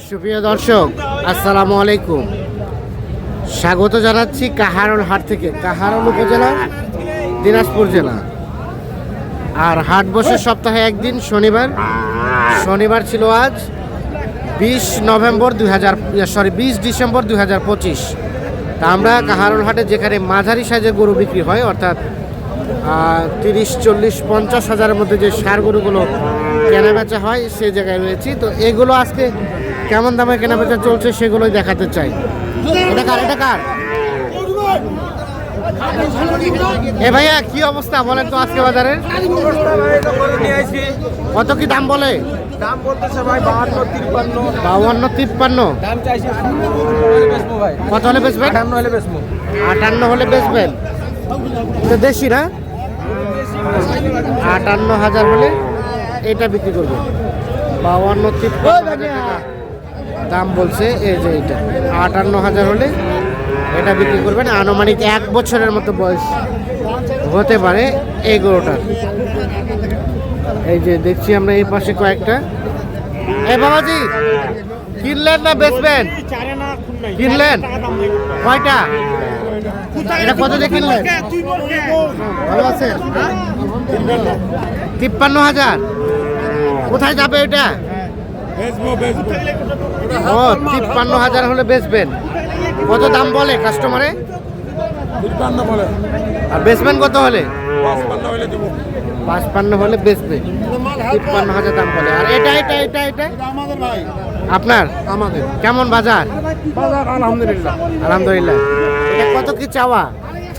সুপ্রিয় দর্শক, আসসালামু আলাইকুম। স্বাগত জানাচ্ছি কাহারোল হাট থেকে। কাহারোল উপজেলা, দিনাজপুর জেলা। আর হাট বসে সপ্তাহে একদিন, শনিবার। শনিবার ছিল আজ 20 ডিসেম্বর 2025। তা আমরা কাহারোল হাটে, যেখানে মাঝারি সাইজের গরু বিক্রি হয়, অর্থাৎ 30, 40, 50 হাজারের মধ্যে যে ষাঁড় গরুগুলো কেনাবেচা হয়, সেই জায়গায় রয়েছি। তো এগুলো আজকে কেমন দামে কেনাবেচা চলছে সেগুলোই দেখাতে চাই। এটা কার এ ভাইয়া, কি অবস্থা বলেন তো আজকে বাজারের? কত কি দাম বলে? দাম বলতেছে ভাই 52, 53। 52, 53। দাম চাইছে ভাই। কত হলে বেচবেন? 58 হলে বেচবো। 58 হলে বেচবেন। এটা দেশি না? 58,000 হলে এটা বিক্রি করবেন। 52, 53 দাম বলছে। এই যে এটা 58,000 হলে এটা বিক্রি করবেন। আনুমানিক 1 বছরের মতো বয়স হতে পারে এই গরুটার। এই যে দেখছি আমরা এই পাশে কয়েকটা। এই বাবাজি, কিনলেন না বেচবেন? কিনলেন কয়টা? এটা কত দিয়ে কিনলেন? ভালো আছে? 53,000। কোথায় যাবে এটা? ও, 53,000 হলে বেচবেন। কত দাম বলে কাস্টমারে? 53 বলে। আর বেচবেন কত হলে? 55 হলে দেব। 55 হলে বেচবেন। 53,000 দাম বলে। আর এটা এটা এটা এটা আমাদের ভাই। আপনার? আমাদের। কেমন বাজার? বাজার আলহামদুলিল্লাহ। আলহামদুলিল্লাহ। এটা কত কি চাওয়া?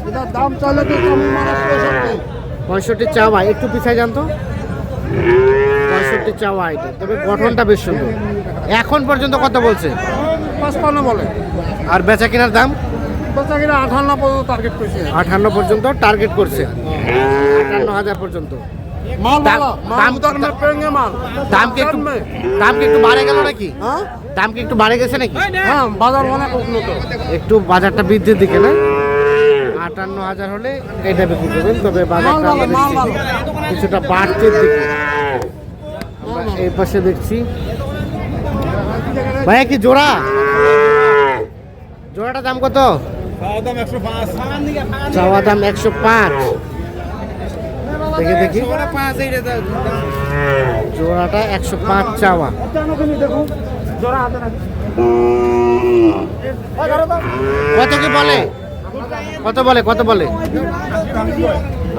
এটা দাম চলে তো কম, মানে 65 চাওয়া। একটু পিছায় যান তো। 65 চাওয়া এটা, তবে গঠনটা বেশ সুন্দর। এখন পর্যন্ত কত বলছে? 55 বলে। আর বেচা কেনার দাম? বেচা কিনা 58 পর্যন্ত টার্গেট করছে। 58 পর্যন্ত টার্গেট করছে। 58,000 পর্যন্ত। মাল দাম- ভালো, মাল দাম- উদাহরণের পেঙ্গে মাল। দাম কি একটু বাড়ে গেল নাকি? হ্যাঁ? দাম কি একটু বাড়ে গেছে নাকি? হ্যাঁ, বাজার অনেক উন্নত। একটু বাজারটা বৃদ্ধির দিকে না? 58,000 হলে এটা বিক্রি করবেন। তবে বাজারটা আমরা দেখছি কিছুটা বাড়তির দিকে। আমরা এই পাশে দেখছি। ভাইয়া, কি জোড়া? জোড়াটা দাম কত? দাম 105। চাওয়া দাম 105। দেখি জোড়াটা 105 চাওয়া। কত কি বলে? কত বলে?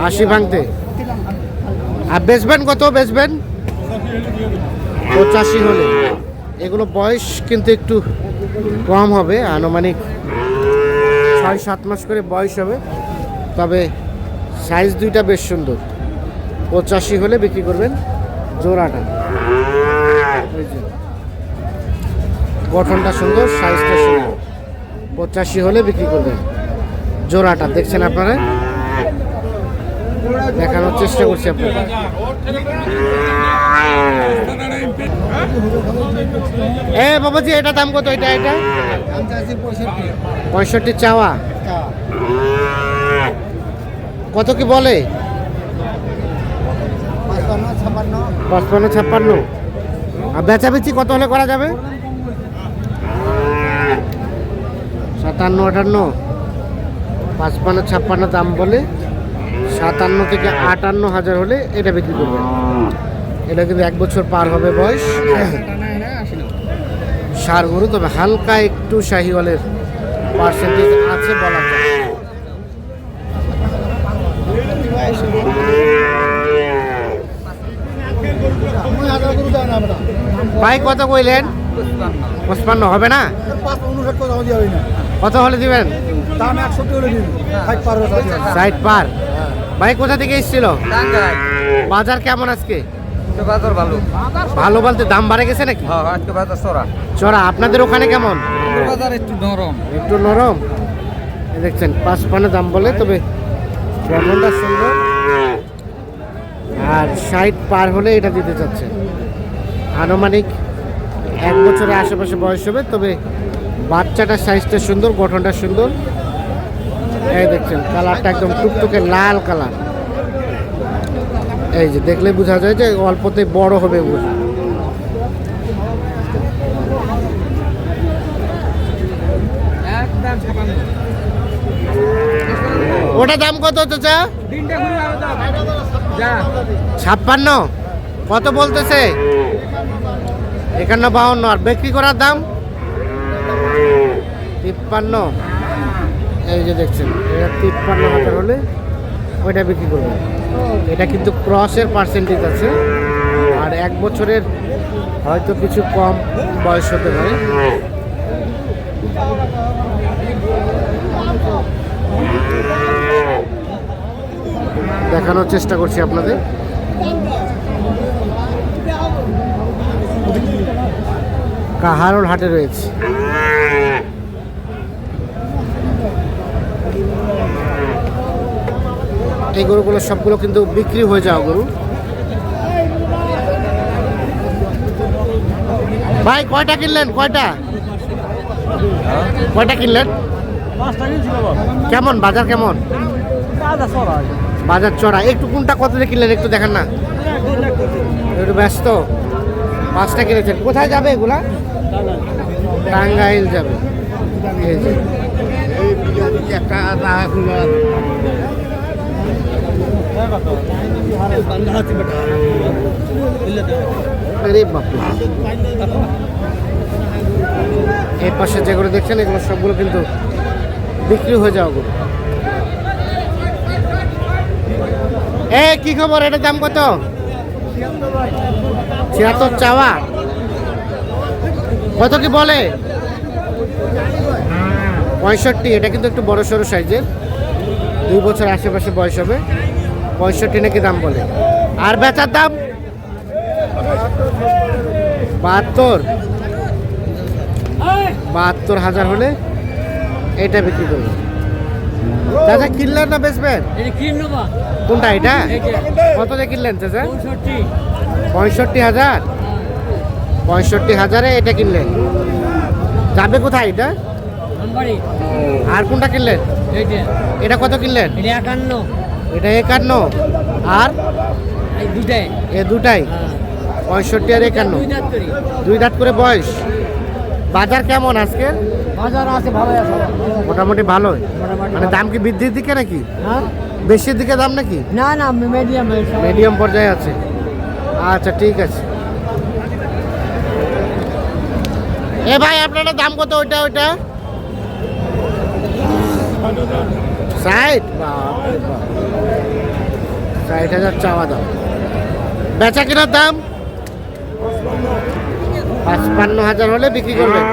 80 ভাঙতে। আর বেচবেন কত? বেচবেন 85 হলে। এগুলো বয়স কিন্তু একটু কম হবে, আনুমানিক 6-7 মাস করে বয়স হবে। তবে সাইজ দুইটা বেশ সুন্দর। 85 হলে বিক্রি করবেন জোড়াটা। গঠনটা সুন্দর, সাইজটা সুন্দর। 85 হলে বিক্রি করবেন জোড়াটা। দেখছেন আপনারা, দেখানোর চেষ্টা করছি আপনারা। এ বাবাজি, এটা দাম কত? এটা 65 চাওয়া। কত কি বলে? 55, 56। আর বেচাবেচি কত হলে করা যাবে? 57, 58। 55, 56 দাম বলে। 57 থেকে 58,000 হলে এটা বিক্রি করবেন। এটা কিন্তু 1 বছর পার হবে বয়স। ষাঁড় গরু, তবে হালকা একটু শাহিওয়ালের পার্সেন্টেজ আছে বলা যায়। ভাই, কত কইলেন? 55 হবে না? কত হলে দিবেন? 60 পার। ভাই, কোথা থেকে এসেছিল? বাজার কেমন আজকে? বাজার ভালো। ভালো বলতে দাম বাড়ে গেছে নাকি? হ্যাঁ, আজকে বাজার চড়া। চড়া। আপনাদের ওখানে কেমন? বাজার একটু নরম। একটু নরম। এই দেখছেন 55 দাম বলে, তবে গঠনটা সুন্দর। আর 60 পার হলে এটা দিতে চাচ্ছে। আনুমানিক 1 বছরের আশেপাশে বয়স হবে। তবে বাচ্চাটার সাইজটা সুন্দর, গঠনটা সুন্দর। এই দেখছেন কালারটা একদম টুকটুকে লাল কালার। এই যে দেখলে বোঝা যায় যে অল্পতে বড় হবে। ওটা দাম কত চাচা? 56। কত বলতেছে? 51, 52। আর বিক্রি করার দাম 53। এই যে দেখছেন, এটা 53,000 হলে ওইটা বিক্রি করবে। এটা কিন্তু ক্রসের পার্সেন্টেজ আছে, আর 1 বছরের হয়তো কিছু কম বয়স হতে পারে। দেখানোর চেষ্টা করছি আপনাদের। কাহারোল হাটে রয়েছে। এই গরুগুলো সবগুলো কিন্তু বিক্রি হয়ে যাওয়া গরু। ভাই কয়টা কিনলেন? কয়টা কিনলেন? কেমন বাজার? কেমন বাজার? চড়া। একটু কোনটা কত দিয়ে কিনলেন একটু দেখেন না, একটু ব্যস্ত। 5টা কিনেছেন। কোথায় যাবে এগুলা? টাঙ্গাইল যাবে। এই যে আরে বাপরে, এই পাশে যেগুলো দেখছেন এগুলো সবগুলো কিন্তু বিক্রি হয়ে যাওয়া গরু। কি খবর? এটার দাম কত? 76 চাওয়া। কত কি বলে? 65। এটা কিন্তু একটু বড় সড়ো সাইজের, 2 বছর আশেপাশে বয়স হবে। 65 নাকি দাম বলে। আর বেচার দাম 72,000 হলে এটা বিক্রি করবে। চাচা কিনলেন না বেচবেন? কোনটা এটা? কত দিয়ে কিনলেন চাচা? 65,000। 65,000-এ এটা কিনলেন। যাবে কোথায় এটা? আর কোনটা কিনলেন? এটা কত কিনলেন? এটা 51। আর এ দুটাই 65 আর 51, 2 দাঁত করে বয়স। বাজার কেমন আজকে? বাজার আছে, ভালো আছে, মোটামুটি ভালোই। মানে দাম কি বৃদ্ধির দিকে নাকি হ্যাঁ? বেশির দিকে দাম নাকি? না না, মিডিয়াম মিডিয়াম পর্যায়ে আছে। আচ্ছা ঠিক আছে। এ ভাই আপনার দাম কত? ওইটা 60। 60,000 চাওয়া দাম। বেচা কেনার দাম 55,000 হলে বিক্রি করবেন।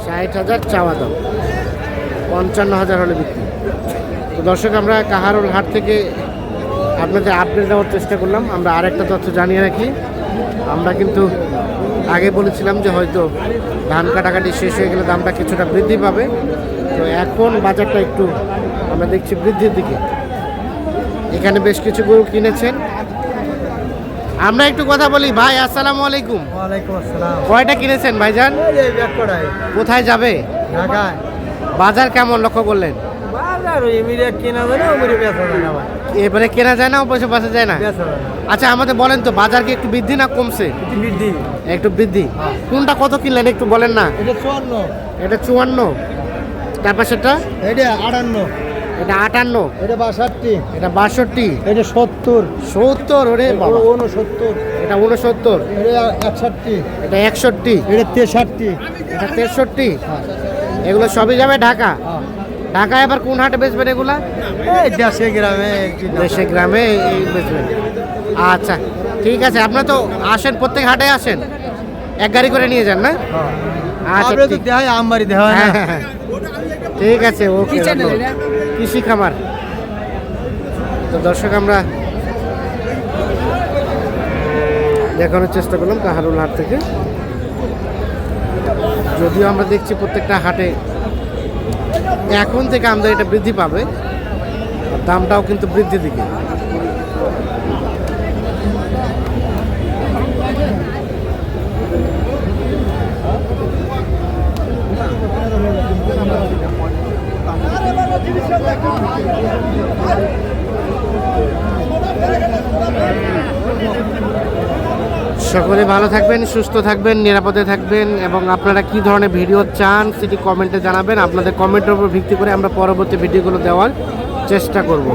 60,000 চাওয়া দাম, 55,000 হলে বিক্রি। তো দর্শক, আমরা কাহারোল হাট থেকে আপনাদের আপডেট দেওয়ার চেষ্টা করলাম। আমরা আরেকটা তথ্য জানিয়ে রাখি, আমরা কিন্তু আগে বলেছিলাম যে হয়তো ধান কাটাকাটি শেষ হয়ে গেলে দামটা কিছুটা বৃদ্ধি পাবে। তো এখন বাজারটা একটু আমরা দেখছি বৃদ্ধির দিকে। এখানে বেশ কিছু গরু কিনেছেন। আমরা একটু কথা বলি। ভাই আসসালামু আলাইকুম। ওয়ালাইকুম আসসালাম। কয়টা কিনেছেন ভাইজান? কোথায় যাবে? ঢাকায়। বাজার কেমন লক্ষ্য করলেন? বাজার ওই এমিরে কেনা যায় না, ওমিরে বেচা যায় না ভাই। এবারে কেনা যায় না, অবশ্য বাসা যায় না। বেচা যায় না। আচ্ছা আমাদের বলেন তো, বাজার কি একটু বৃদ্ধি না কমছে? একটু বৃদ্ধি। একটু বৃদ্ধি। কোনটা কত কিনলেন একটু বলেন না। এটা 54, এটা 54। তার পাশেরটা? এটা 58, এটা 58, এটা 62, এটা 62, এটা 70, 70। ওরে বাবা, 69, এটা 69, এটা 61, এটা 61, এটা 63, এটা 63। এগুলো সবই যাবে ঢাকা। ঢাকায় আবার কোন হাটে বেচবেন এগুলা? এই দেশে গ্রামে। দেশে গ্রামে এই বেচবেন। আচ্ছা ঠিক আছে। আপনারা তো আসেন, প্রত্যেক হাটে আসেন, এক গাড়ি করে নিয়ে যান না? আচ্ছা আমরা তো ঠিক। দেখাই আমবাড়ি দেখা হয় না। হ্যাঁ, ঠিক আছে। ওকে, কৃষি খামার। তো দর্শক, আমরা দেখানোর চেষ্টা করলাম কাহারোল হাট থেকে। যদিও আমরা দেখছি প্রত্যেকটা হাটে এখন থেকে আমদানিটা বৃদ্ধি পাবে, দামটাও কিন্তু বৃদ্ধির দিকে। সকলে ভালো থাকবেন, সুস্থ থাকবেন, নিরাপদে থাকবেন, এবং আপনারা কি ধরনের ভিডিও চান সেটি কমেন্টে জানাবেন। আপনাদের কমেন্টের উপর ভিত্তি করে আমরা পরবর্তী ভিডিওগুলো দেওয়ার চেষ্টা করব